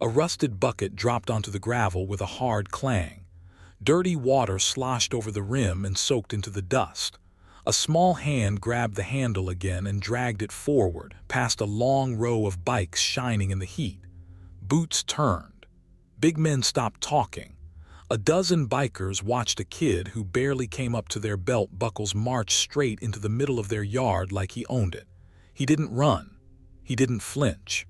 A rusted bucket dropped onto the gravel with a hard clang. Dirty water sloshed over the rim and soaked into the dust. A small hand grabbed the handle again and dragged it forward, past a long row of bikes shining in the heat. Boots turned. Big men stopped talking. A dozen bikers watched a kid who barely came up to their belt buckles march straight into the middle of their yard like he owned it. He didn't run. He didn't flinch.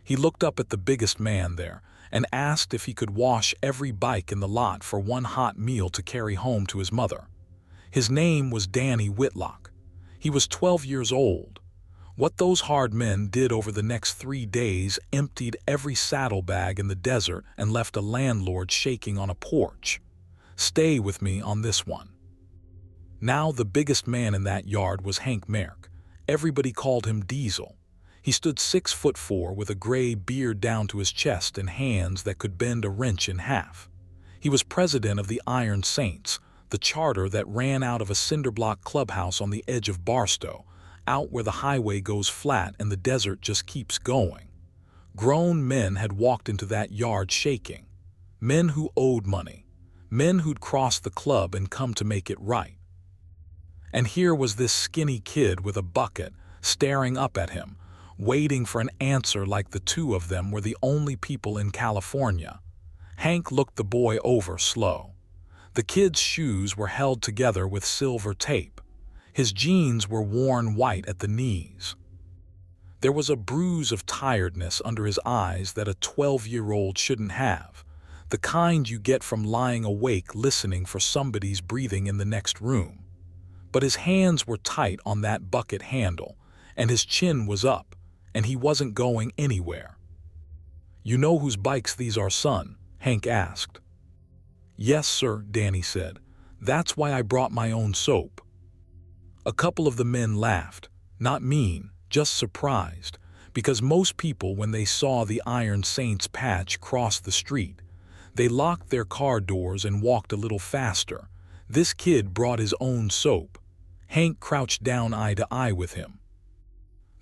He looked up at the biggest man there and asked if he could wash every bike in the lot for one hot meal to carry home to his mother. His name was Danny Whitlock. He was 12 years old. What those hard men did over the next 3 days emptied every saddlebag in the desert and left a landlord shaking on a porch. Stay with me on this one. Now the biggest man in that yard was Hank Merck. Everybody called him Diesel. He stood 6'4" with a gray beard down to his chest and hands that could bend a wrench in half. He was president of the Iron Saints, the charter that ran out of a cinderblock clubhouse on the edge of Barstow, out where the highway goes flat and the desert just keeps going. Grown men had walked into that yard shaking. Men who owed money. Men who'd crossed the club and come to make it right. And here was this skinny kid with a bucket, staring up at him, waiting for an answer like the two of them were the only people in California. Hank looked the boy over slow. The kid's shoes were held together with silver tape. His jeans were worn white at the knees. There was a bruise of tiredness under his eyes that a 12-year-old shouldn't have, the kind you get from lying awake listening for somebody's breathing in the next room. But his hands were tight on that bucket handle, and his chin was up, and he wasn't going anywhere. "You know whose bikes these are, son?" Hank asked. "Yes, sir," Danny said. "That's why I brought my own soap." A couple of the men laughed, not mean, just surprised, because most people, when they saw the Iron Saints patch cross the street, they locked their car doors and walked a little faster. This kid brought his own soap. Hank crouched down eye to eye with him.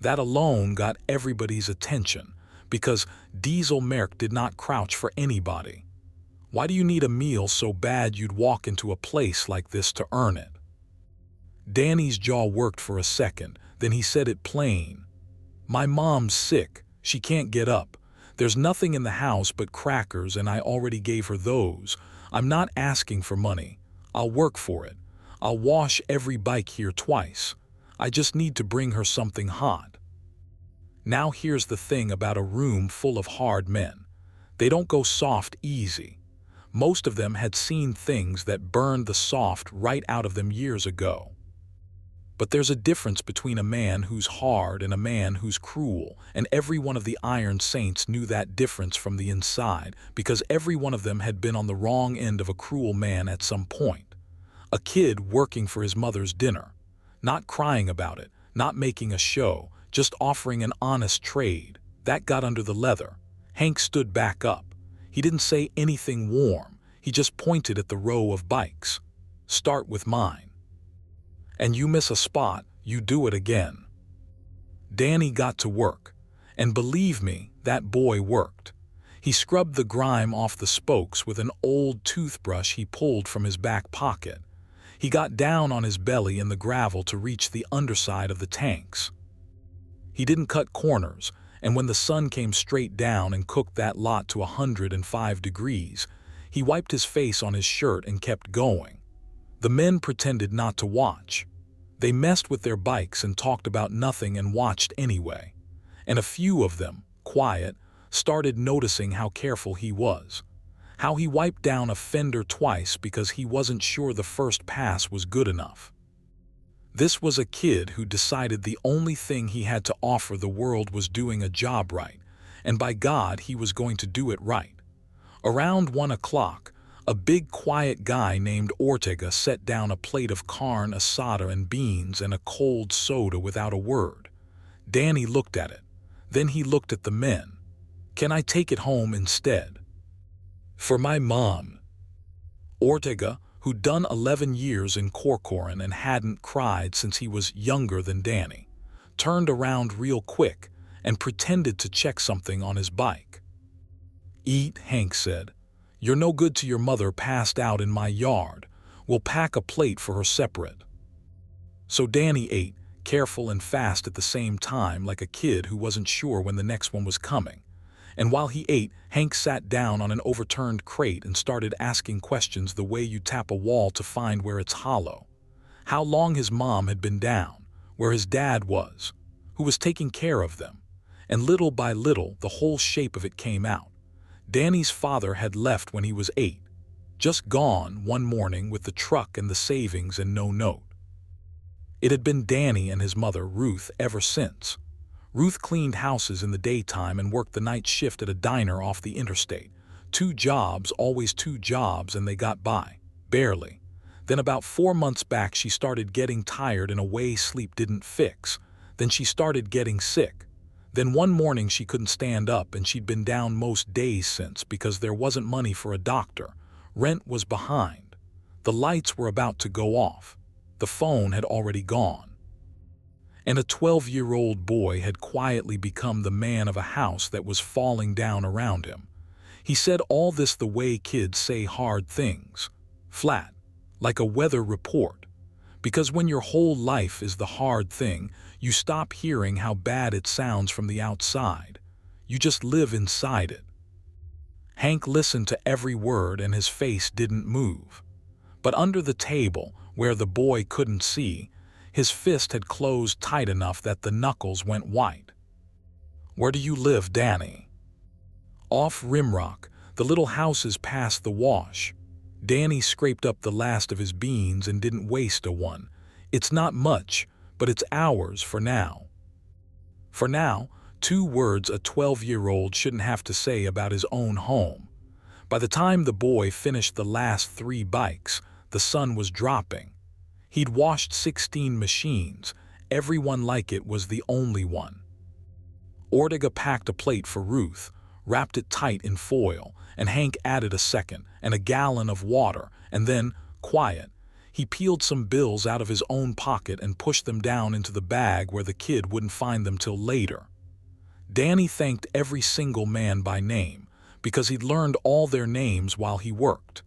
That alone got everybody's attention, because Diesel Merck did not crouch for anybody. Why do you need a meal so bad you'd walk into a place like this to earn it? Danny's jaw worked for a second, then he said it plain. "My mom's sick. She can't get up. There's nothing in the house but crackers and I already gave her those. I'm not asking for money. I'll work for it. I'll wash every bike here twice. I just need to bring her something hot." Now here's the thing about a room full of hard men. They don't go soft easy. Most of them had seen things that burned the soft right out of them years ago. But there's a difference between a man who's hard and a man who's cruel, and every one of the Iron Saints knew that difference from the inside, because every one of them had been on the wrong end of a cruel man at some point. A kid working for his mother's dinner, not crying about it, not making a show, just offering an honest trade. That got under the leather. Hank stood back up. He didn't say anything warm. He just pointed at the row of bikes. "Start with mine. And you miss a spot, you do it again." Danny got to work. And believe me, that boy worked. He scrubbed the grime off the spokes with an old toothbrush he pulled from his back pocket. He got down on his belly in the gravel to reach the underside of the tanks. He didn't cut corners, and when the sun came straight down and cooked that lot to 105 degrees, he wiped his face on his shirt and kept going. The men pretended not to watch. They messed with their bikes and talked about nothing and watched anyway. And a few of them, quiet, started noticing how careful he was. How he wiped down a fender twice because he wasn't sure the first pass was good enough. This was a kid who decided the only thing he had to offer the world was doing a job right, and by God he was going to do it right. Around 1 o'clock, a big quiet guy named Ortega set down a plate of carne asada and beans and a cold soda without a word. Danny looked at it. Then he looked at the men. "Can I take it home instead?" "For my mom." Ortega, who'd done 11 years in Corcoran and hadn't cried since he was younger than Danny, turned around real quick and pretended to check something on his bike. "Eat," Hank said. "You're no good to your mother passed out in my yard. We'll pack a plate for her separate." So Danny ate, careful and fast at the same time, like a kid who wasn't sure when the next one was coming. And while he ate, Hank sat down on an overturned crate and started asking questions the way you tap a wall to find where it's hollow. How long his mom had been down, where his dad was, who was taking care of them. And little by little, the whole shape of it came out. Danny's father had left when he was 8, just gone one morning with the truck and the savings and no note. It had been Danny and his mother, Ruth, ever since. Ruth cleaned houses in the daytime and worked the night shift at a diner off the interstate. 2 jobs, always 2 jobs, and they got by. Barely. Then about 4 months back she started getting tired in a way sleep didn't fix. Then she started getting sick. Then one morning she couldn't stand up, and she'd been down most days since because there wasn't money for a doctor. Rent was behind. The lights were about to go off. The phone had already gone. And a 12-year-old boy had quietly become the man of a house that was falling down around him. He said all this the way kids say hard things. Flat. Like a weather report. Because when your whole life is the hard thing, you stop hearing how bad it sounds from the outside. You just live inside it. Hank listened to every word and his face didn't move. But under the table, where the boy couldn't see, his fist had closed tight enough that the knuckles went white. "Where do you live, Danny?" "Off Rimrock, the little houses past the wash." Danny scraped up the last of his beans and didn't waste a one. "It's not much, but it's ours for now." For now, 2 words a 12-year-old shouldn't have to say about his own home. By the time the boy finished the last 3 bikes, the sun was dropping. He'd washed 16 machines. Every one like it was the only one. Ortega packed a plate for Ruth, wrapped it tight in foil, and Hank added a second and a gallon of water, and then, quiet, he peeled some bills out of his own pocket and pushed them down into the bag where the kid wouldn't find them till later. Danny thanked every single man by name, because he'd learned all their names while he worked.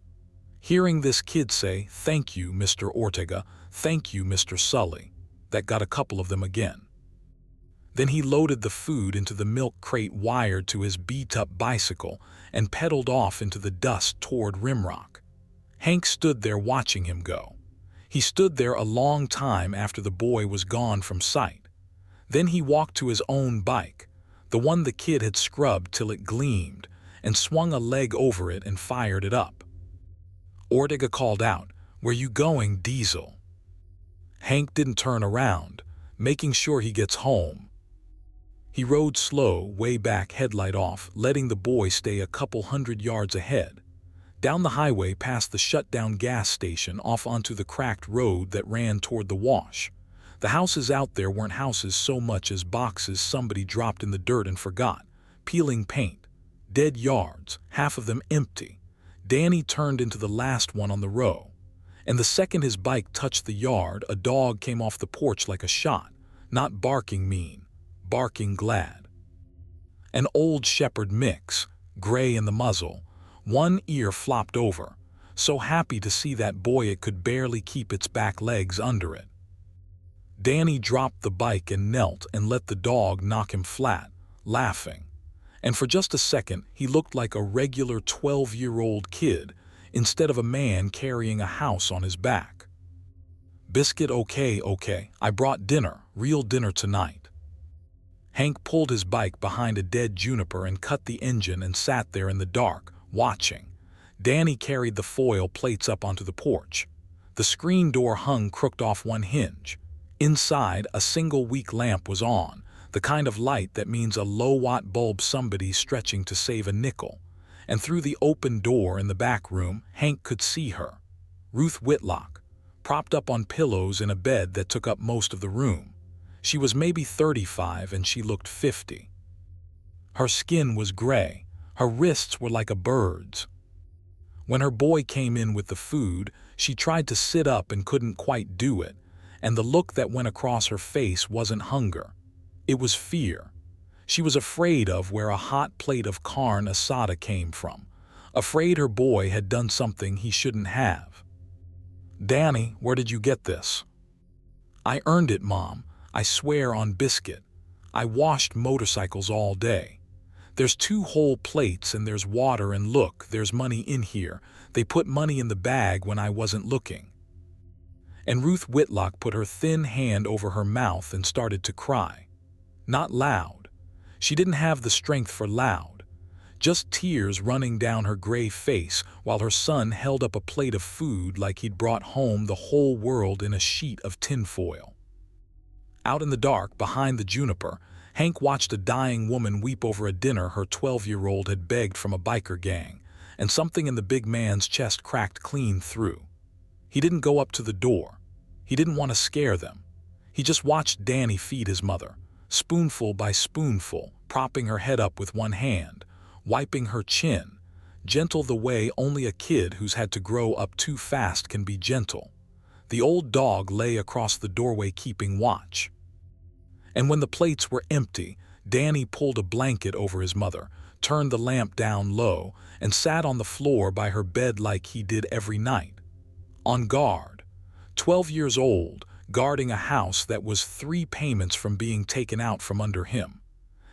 Hearing this kid say, "Thank you, Mr. Ortega, thank you, Mr. Sully," that got a couple of them again. Then he loaded the food into the milk crate wired to his beat-up bicycle and pedaled off into the dust toward Rimrock. Hank stood there watching him go. He stood there a long time after the boy was gone from sight. Then he walked to his own bike, the one the kid had scrubbed till it gleamed, and swung a leg over it and fired it up. Ortega called out, "Where you going, Diesel?" Hank didn't turn around, making sure he gets home. He rode slow, way back, headlight off, letting the boy stay a couple 100 yards ahead. Down the highway past the shut-down gas station off onto the cracked road that ran toward the wash. The houses out there weren't houses so much as boxes somebody dropped in the dirt and forgot. Peeling paint. Dead yards, half of them empty. Danny turned into the last one on the row. And the second his bike touched the yard, a dog came off the porch like a shot, not barking mean, barking glad. An old shepherd mix, gray in the muzzle, one ear flopped over, so happy to see that boy it could barely keep its back legs under it. Danny dropped the bike and knelt and let the dog knock him flat, laughing. And for just a second he looked like a regular 12-year-old kid instead of a man carrying a house on his back. "Biscuit, okay, I brought dinner, real dinner tonight." Hank pulled his bike behind a dead juniper and cut the engine and sat there in the dark, watching. Danny carried the foil plates up onto the porch. The screen door hung crooked off one hinge. Inside, a single weak lamp was on, the kind of light that means a low-watt bulb somebody's stretching to save a nickel. And through the open door in the back room, Hank could see her, Ruth Whitlock, propped up on pillows in a bed that took up most of the room. She was maybe 35 and she looked 50. Her skin was gray, her wrists were like a bird's. When her boy came in with the food, she tried to sit up and couldn't quite do it, and the look that went across her face wasn't hunger. It was fear. She was afraid of where a hot plate of carne asada came from, afraid her boy had done something he shouldn't have. "Danny, where did you get this?" "I earned it, Mom. I swear on Biscuit. I washed motorcycles all day. There's 2 whole plates and there's water, and look, there's money in here. They put money in the bag when I wasn't looking." And Ruth Whitlock put her thin hand over her mouth and started to cry. Not loud. She didn't have the strength for loud. Just tears running down her gray face while her son held up a plate of food like he'd brought home the whole world in a sheet of tinfoil. Out in the dark, behind the juniper, Hank watched a dying woman weep over a dinner her 12-year-old had begged from a biker gang, and something in the big man's chest cracked clean through. He didn't go up to the door. He didn't want to scare them. He just watched Danny feed his mother, spoonful by spoonful, propping her head up with one hand, wiping her chin, gentle the way only a kid who's had to grow up too fast can be gentle. The old dog lay across the doorway keeping watch. And when the plates were empty, Danny pulled a blanket over his mother, turned the lamp down low, and sat on the floor by her bed like he did every night. On guard. 12 years old, guarding a house that was 3 payments from being taken out from under him.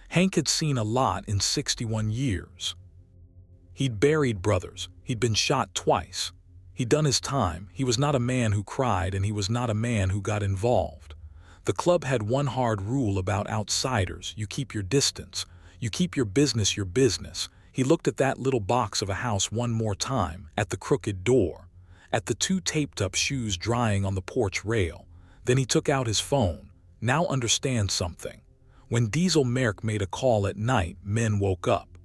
Hank had seen a lot in 61 years. He'd buried brothers. He'd been shot twice. He'd done his time. He was not a man who cried, and he was not a man who got involved. The club had one hard rule about outsiders: you keep your distance. You keep your business your business. He looked at that little box of a house one more time, at the crooked door, at the 2 taped-up shoes drying on the porch rail. Then he took out his phone. Now understand something. When Diesel Merck made a call at night, men woke up.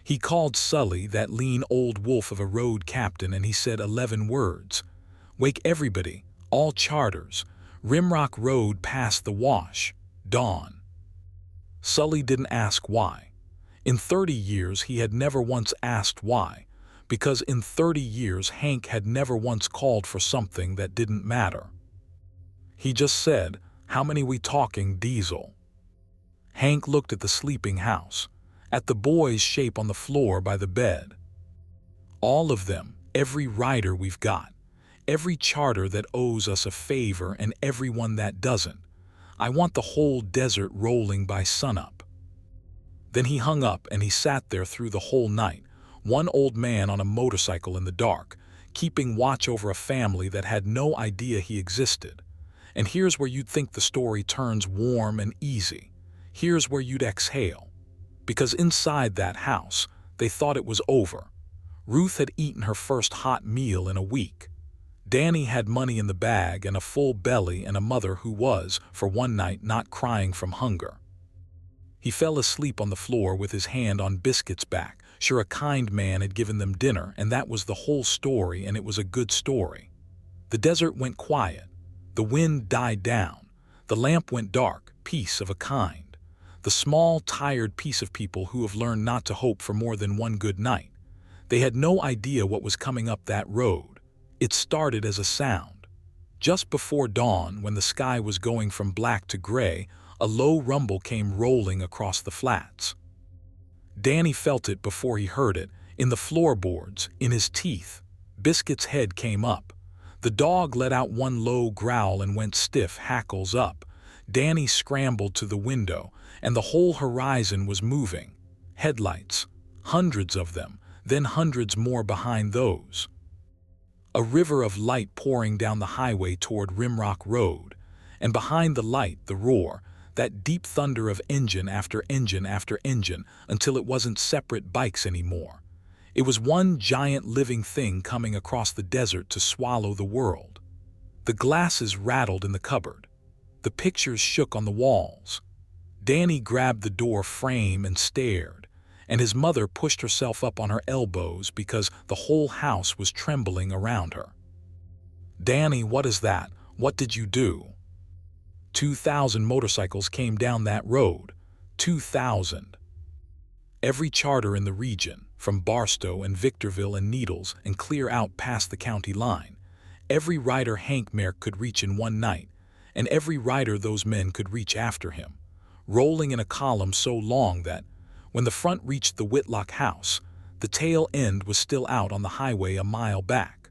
He called Sully, that lean old wolf of a road captain, and he said 11 words. "Wake everybody, all charters. Rimrock Road past the wash. Dawn." Sully didn't ask why. In 30 years he had never once asked why, because in 30 years Hank had never once called for something that didn't matter. He just said, "How many we talking, Diesel?" Hank looked at the sleeping house, at the boy's shape on the floor by the bed. "All of them, every rider we've got, every charter that owes us a favor and everyone that doesn't. I want the whole desert rolling by sunup." Then he hung up and he sat there through the whole night, one old man on a motorcycle in the dark, keeping watch over a family that had no idea he existed. And here's where you'd think the story turns warm and easy. Here's where you'd exhale. Because inside that house, they thought it was over. Ruth had eaten her first hot meal in a week. Danny had money in the bag and a full belly and a mother who was, for one night, not crying from hunger. He fell asleep on the floor with his hand on Biscuit's back. Sure, a kind man had given them dinner, and that was the whole story, and it was a good story. The desert went quiet. The wind died down. The lamp went dark, peace of a kind. The small, tired piece of people who have learned not to hope for more than one good night. They had no idea what was coming up that road. It started as a sound. Just before dawn, when the sky was going from black to gray, a low rumble came rolling across the flats. Danny felt it before he heard it, in the floorboards, in his teeth. Biscuit's head came up. The dog let out one low growl and went stiff, hackles up. Danny scrambled to the window, and the whole horizon was moving. Headlights, hundreds of them, then hundreds more behind those. A river of light pouring down the highway toward Rimrock Road, and behind the light, the roar, that deep thunder of engine after engine after engine, until it wasn't separate bikes anymore. It was one giant living thing coming across the desert to swallow the world. The glasses rattled in the cupboard. The pictures shook on the walls. Danny grabbed the door frame and stared, and his mother pushed herself up on her elbows because the whole house was trembling around her. "Danny, what is that? What did you do?" 2,000 motorcycles came down that road. 2,000. Every charter in the region, from Barstow and Victorville and Needles and clear out past the county line. Every rider Hank Merck could reach in one night, and every rider those men could reach after him. rolling in a column so long that, when the front reached the Whitlock house, the tail end was still out on the highway a mile back.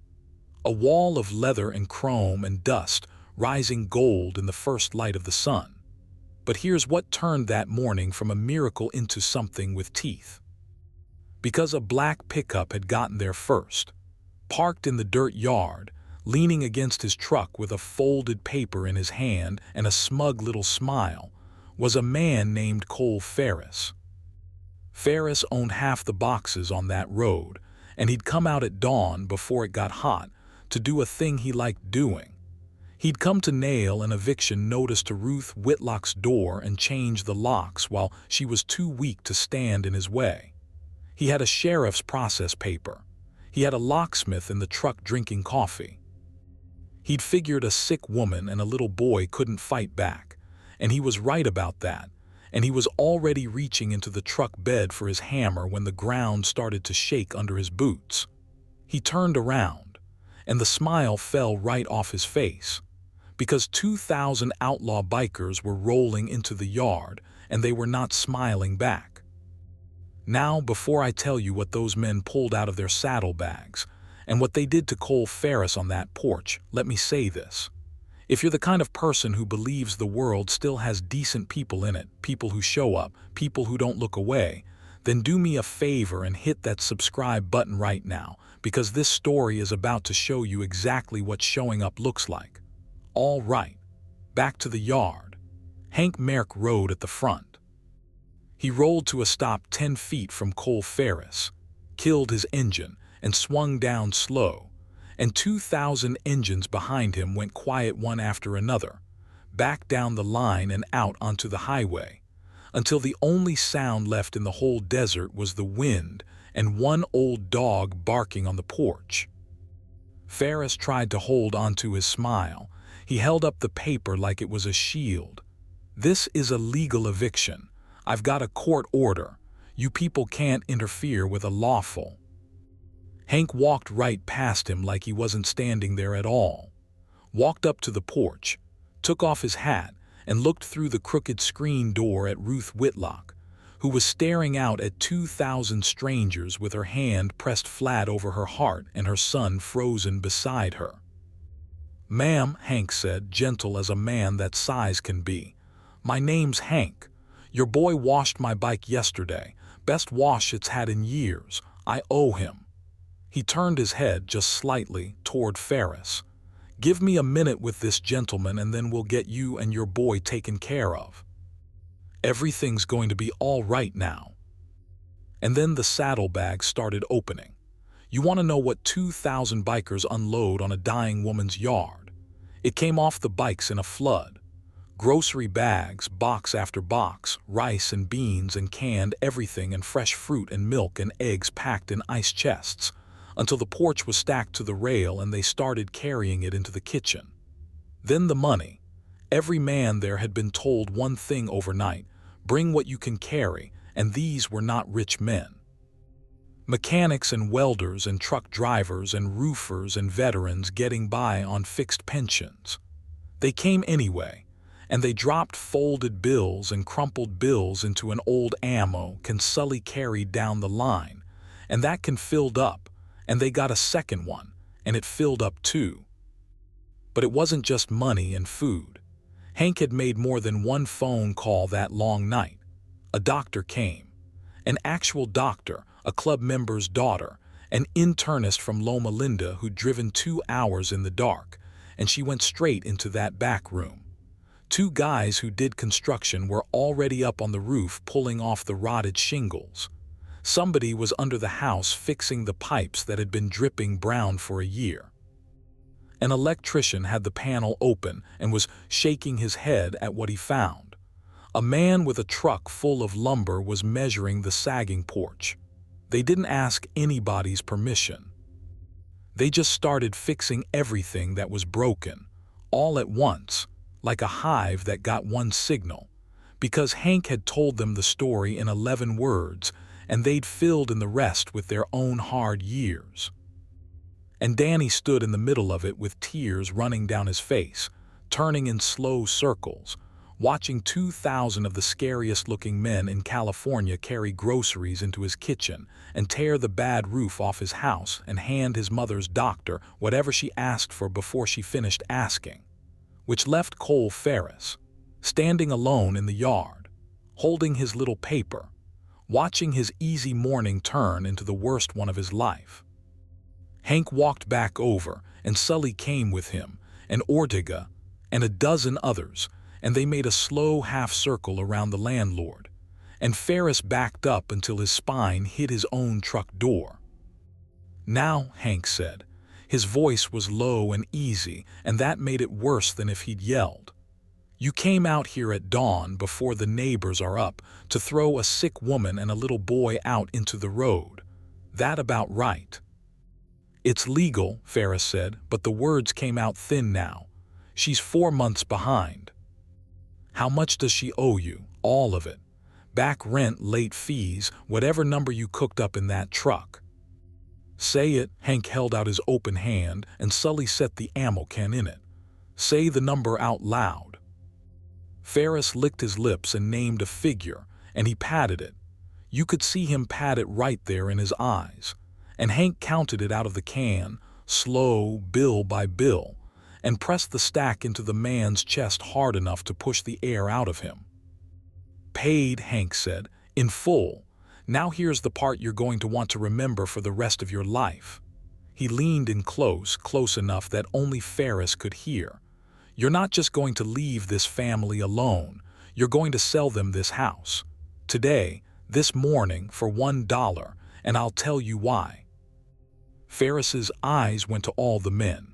A wall of leather and chrome and dust rising gold in the first light of the sun. But here's what turned that morning from a miracle into something with teeth. Because a black pickup had gotten there first, parked in the dirt yard, leaning against his truck with a folded paper in his hand and a smug little smile, was a man named Cole Ferris. Ferris owned half the boxes on that road, and he'd come out at dawn before it got hot to do a thing he liked doing. He'd come to nail an eviction notice to Ruth Whitlock's door and change the locks while she was too weak to stand in his way. He had a sheriff's process paper. He had a locksmith in the truck drinking coffee. He'd figured a sick woman and a little boy couldn't fight back, and he was right about that, and he was already reaching into the truck bed for his hammer when the ground started to shake under his boots. He turned around, and the smile fell right off his face, because 2,000 outlaw bikers were rolling into the yard, and they were not smiling back. Now, before I tell you what those men pulled out of their saddlebags, and what they did to Cole Ferris on that porch, let me say this. If you're the kind of person who believes the world still has decent people in it, people who show up, people who don't look away, then do me a favor and hit that subscribe button right now, because this story is about to show you exactly what showing up looks like. All right, back to the yard. Hank Merck rode at the front. He rolled to a stop 10 feet from Cole Ferris, killed his engine, and swung down slow, and 2,000 engines behind him went quiet one after another, back down the line and out onto the highway, until the only sound left in the whole desert was the wind and one old dog barking on the porch. Ferris tried to hold onto his smile. He held up the paper like it was a shield. This is a legal eviction. I've got a court order. You people can't interfere with a lawful. Hank walked right past him like he wasn't standing there at all, walked up to the porch, took off his hat, and looked through the crooked screen door at Ruth Whitlock, who was staring out at 2,000 strangers with her hand pressed flat over her heart and her son frozen beside her. "Ma'am," Hank said, gentle as a man that size can be, "my name's Hank. Your boy washed my bike yesterday, best wash it's had in years. I owe him." He turned his head just slightly toward Ferris. "Give me a minute with this gentleman and then we'll get you and your boy taken care of. Everything's going to be all right now." And then the saddlebags started opening. You want to know what 2,000 bikers unload on a dying woman's yard? It came off the bikes in a flood. Grocery bags, box after box, rice and beans and canned everything and fresh fruit and milk and eggs packed in ice chests, until the porch was stacked to the rail and they started carrying it into the kitchen. Then the money. Every man there had been told one thing overnight: bring what you can carry, and these were not rich men. Mechanics and welders and truck drivers and roofers and veterans getting by on fixed pensions. They came anyway, and they dropped folded bills and crumpled bills into an old ammo can Sully carried down the line, and that can filled up, and they got a second one, and it filled up too. But it wasn't just money and food. Hank had made more than one phone call that long night. A doctor came. An actual doctor, a club member's daughter, an internist from Loma Linda who'd driven 2 hours in the dark, and she went straight into that back room. 2 guys who did construction were already up on the roof pulling off the rotted shingles. Somebody was under the house fixing the pipes that had been dripping brown for a year. An electrician had the panel open and was shaking his head at what he found. A man with a truck full of lumber was measuring the sagging porch. They didn't ask anybody's permission. They just started fixing everything that was broken, all at once, like a hive that got one signal, because Hank had told them the story in 11 words, and they'd filled in the rest with their own hard years. And Danny stood in the middle of it with tears running down his face, turning in slow circles, watching 2,000 of the scariest-looking men in California carry groceries into his kitchen and tear the bad roof off his house and hand his mother's doctor whatever she asked for before she finished asking. Which left Cole Ferris, standing alone in the yard, holding his little paper, watching his easy morning turn into the worst one of his life. Hank walked back over, and Sully came with him, and Ortega, and a dozen others, and they made a slow half-circle around the landlord, and Ferris backed up until his spine hit his own truck door. "Now," Hank said. His voice was low and easy, and that made it worse than if he'd yelled. "You came out here at dawn before the neighbors are up to throw a sick woman and a little boy out into the road. That about right?" "It's legal," Ferris said, but the words came out thin now. "She's 4 months behind." "How much does she owe you?" "All of it. Back rent, late fees, whatever number you cooked up in that truck." "Say it." Hank held out his open hand, and Sully set the ammo can in it. "Say the number out loud." Ferris licked his lips and named a figure, and he patted it. You could see him pat it right there in his eyes. And Hank counted it out of the can, slow, bill by bill, and pressed the stack into the man's chest hard enough to push the air out of him. "Paid," Hank said, "in full. Now here's the part you're going to want to remember for the rest of your life." He leaned in close enough that only Ferris could hear. "You're not just going to leave this family alone. You're going to sell them this house. Today, this morning, for $1, and I'll tell you why." Ferris's eyes went to all the men.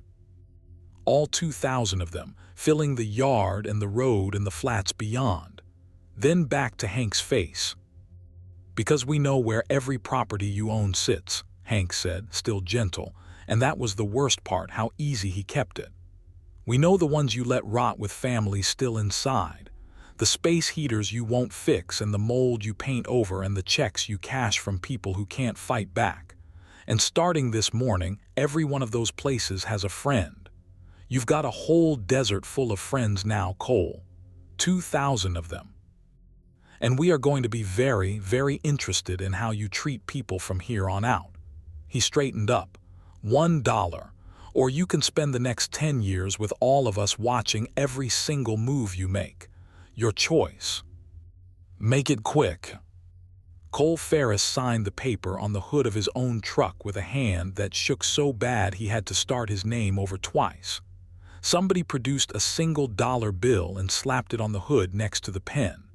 All 2,000 of them, filling the yard and the road and the flats beyond. Then back to Hank's face. "Because we know where every property you own sits," Hank said, still gentle, and that was the worst part, how easy he kept it. "We know the ones you let rot with families still inside, the space heaters you won't fix and the mold you paint over and the checks you cash from people who can't fight back. And starting this morning, every one of those places has a friend. You've got a whole desert full of friends now, Cole. 2,000 of them. And we are going to be very, very interested in how you treat people from here on out." He straightened up. $1, or you can spend the next 10 years with all of us watching every single move you make. Your choice. Make it quick." Cole Ferris signed the paper on the hood of his own truck with a hand that shook so bad he had to start his name over twice. Somebody produced a single dollar bill and slapped it on the hood next to the pen.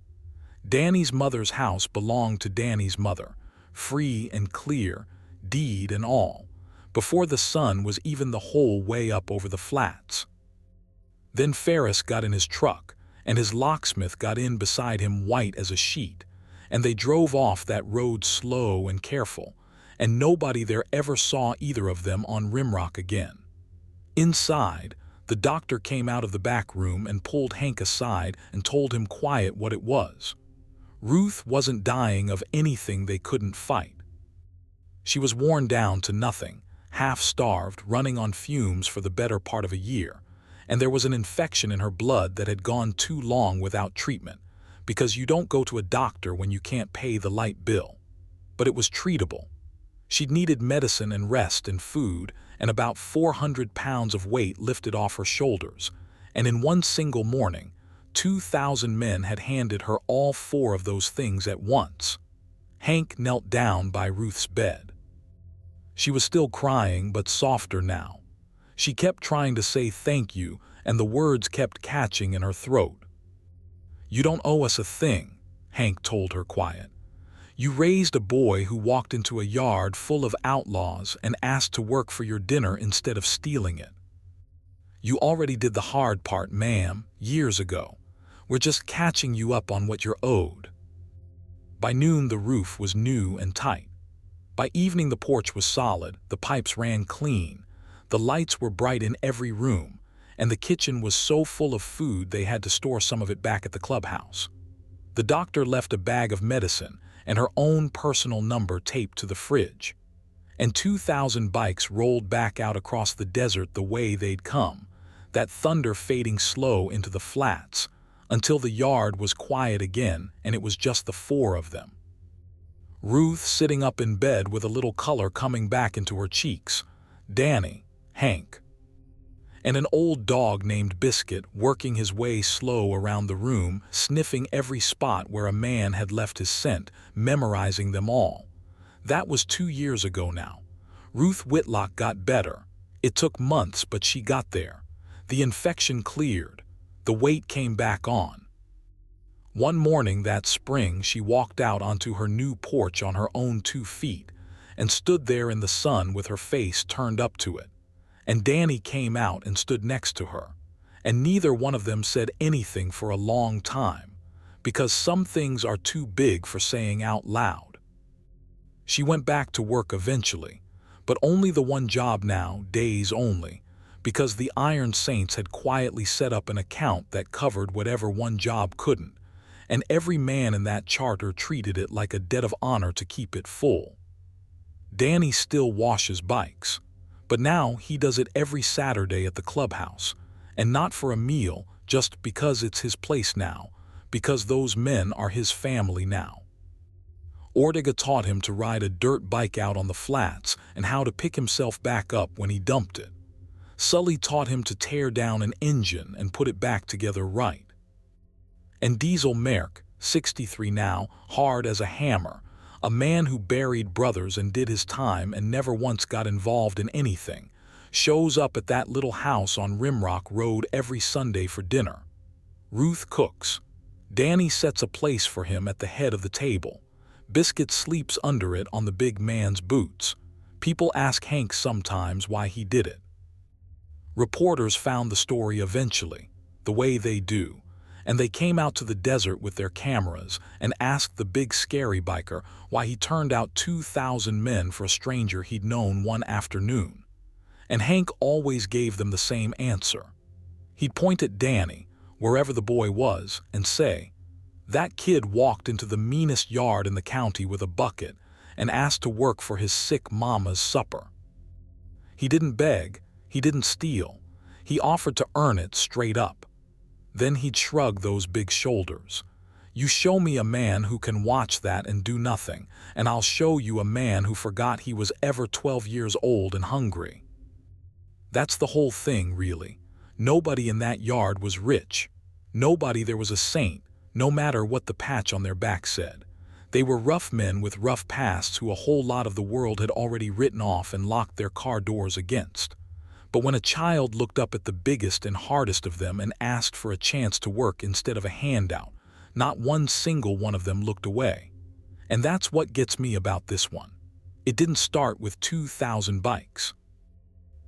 Danny's mother's house belonged to Danny's mother, free and clear, deed and all, before the sun was even the whole way up over the flats. Then Ferris got in his truck, and his locksmith got in beside him, white as a sheet, and they drove off that road slow and careful, and nobody there ever saw either of them on Rimrock again. Inside, the doctor came out of the back room and pulled Hank aside and told him quiet what it was. Ruth wasn't dying of anything they couldn't fight. She was worn down to nothing, half-starved, running on fumes for the better part of a year, and there was an infection in her blood that had gone too long without treatment, because you don't go to a doctor when you can't pay the light bill. But it was treatable. She'd needed medicine and rest and food, and about 400 pounds of weight lifted off her shoulders, and in one single morning, 2,000 men had handed her all 4 of those things at once. Hank knelt down by Ruth's bed. She was still crying, but softer now. She kept trying to say thank you, and the words kept catching in her throat. "You don't owe us a thing," Hank told her quiet. "You raised a boy who walked into a yard full of outlaws and asked to work for your dinner instead of stealing it. You already did the hard part, ma'am, years ago. We're just catching you up on what you're owed." By noon the roof was new and tight. By evening the porch was solid, the pipes ran clean, the lights were bright in every room, and the kitchen was so full of food they had to store some of it back at the clubhouse. The doctor left a bag of medicine and her own personal number taped to the fridge. And 2,000 bikes rolled back out across the desert the way they'd come, that thunder fading slow into the flats, until the yard was quiet again and it was just the four of them. Ruth sitting up in bed with a little color coming back into her cheeks, Danny, Hank, and an old dog named Biscuit working his way slow around the room, sniffing every spot where a man had left his scent, memorizing them all. That was 2 years ago now. Ruth Whitlock got better. It took months, but she got there. The infection cleared. The weight came back on. One morning that spring, she walked out onto her new porch on her own 2 feet and stood there in the sun with her face turned up to it. And Danny came out and stood next to her, and neither one of them said anything for a long time, because some things are too big for saying out loud. She went back to work eventually, but only the one job now, days only, because the Iron Saints had quietly set up an account that covered whatever one job couldn't, and every man in that charter treated it like a debt of honor to keep it full. Danny still washes bikes, but now he does it every Saturday at the clubhouse, and not for a meal, just because it's his place now, because those men are his family now. Ortega taught him to ride a dirt bike out on the flats and how to pick himself back up when he dumped it. Sully taught him to tear down an engine and put it back together right. And Diesel Merck, 63 now, hard as a hammer, a man who buried brothers and did his time and never once got involved in anything, shows up at that little house on Rimrock Road every Sunday for dinner. Ruth cooks. Danny sets a place for him at the head of the table. Biscuit sleeps under it on the big man's boots. People ask Hank sometimes why he did it. Reporters found the story eventually, the way they do, and they came out to the desert with their cameras and asked the big scary biker why he turned out 2,000 men for a stranger he'd known one afternoon. And Hank always gave them the same answer. He'd point at Danny, wherever the boy was, and say, "That kid walked into the meanest yard in the county with a bucket and asked to work for his sick mama's supper. He didn't beg, he didn't steal, he offered to earn it straight up." Then he'd shrug those big shoulders. "You show me a man who can watch that and do nothing, and I'll show you a man who forgot he was ever 12 years old and hungry." That's the whole thing, really. Nobody in that yard was rich. Nobody there was a saint, no matter what the patch on their back said. They were rough men with rough pasts who a whole lot of the world had already written off and locked their car doors against. But when a child looked up at the biggest and hardest of them and asked for a chance to work instead of a handout, not one single one of them looked away. And that's what gets me about this one. It didn't start with 2,000 bikes.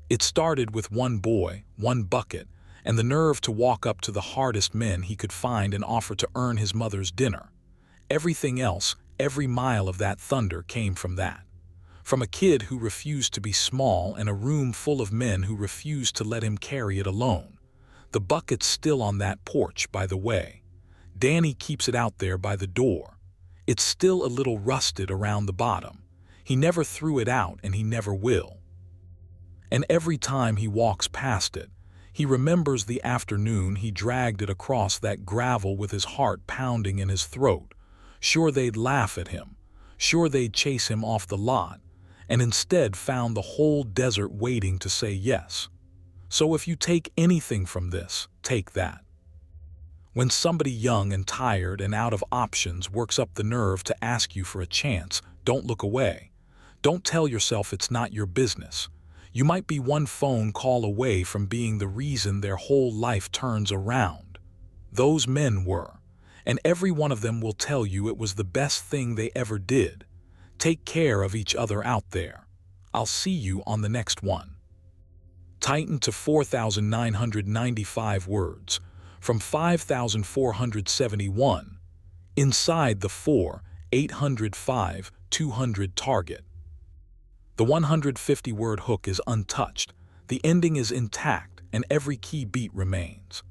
It started with one boy, one bucket, and the nerve to walk up to the hardest men he could find and offer to earn his mother's dinner. Everything else, every mile of that thunder came from that. From a kid who refused to be small and a room full of men who refused to let him carry it alone. The bucket's still on that porch, by the way. Danny keeps it out there by the door. It's still a little rusted around the bottom. He never threw it out and he never will. And every time he walks past it, he remembers the afternoon he dragged it across that gravel with his heart pounding in his throat. Sure they'd laugh at him. Sure they'd chase him off the lot. And instead found the whole desert waiting to say yes. So if you take anything from this, take that. When somebody young and tired and out of options works up the nerve to ask you for a chance, don't look away. Don't tell yourself it's not your business. You might be one phone call away from being the reason their whole life turns around. Those men were, and every one of them will tell you it was the best thing they ever did. Take care of each other out there. I'll see you on the next one. Tightened to 4,995 words, from 5,471. Inside the 4,805,200 target. The 150-word hook is untouched, the ending is intact, and every key beat remains.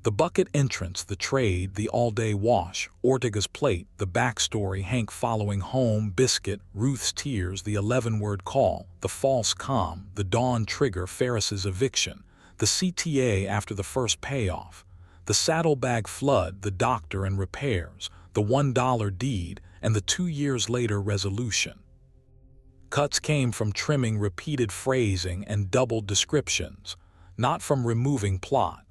The bucket entrance, the trade, the all-day wash, Ortega's plate, the backstory, Hank following home, Biscuit, Ruth's tears, the 11-word call, the false calm, the dawn trigger, Ferris's eviction, the CTA after the first payoff, The saddlebag flood, the doctor and repairs, the $1 deed, and the 2 years later resolution. Cuts came from trimming repeated phrasing and doubled descriptions, not from removing plot.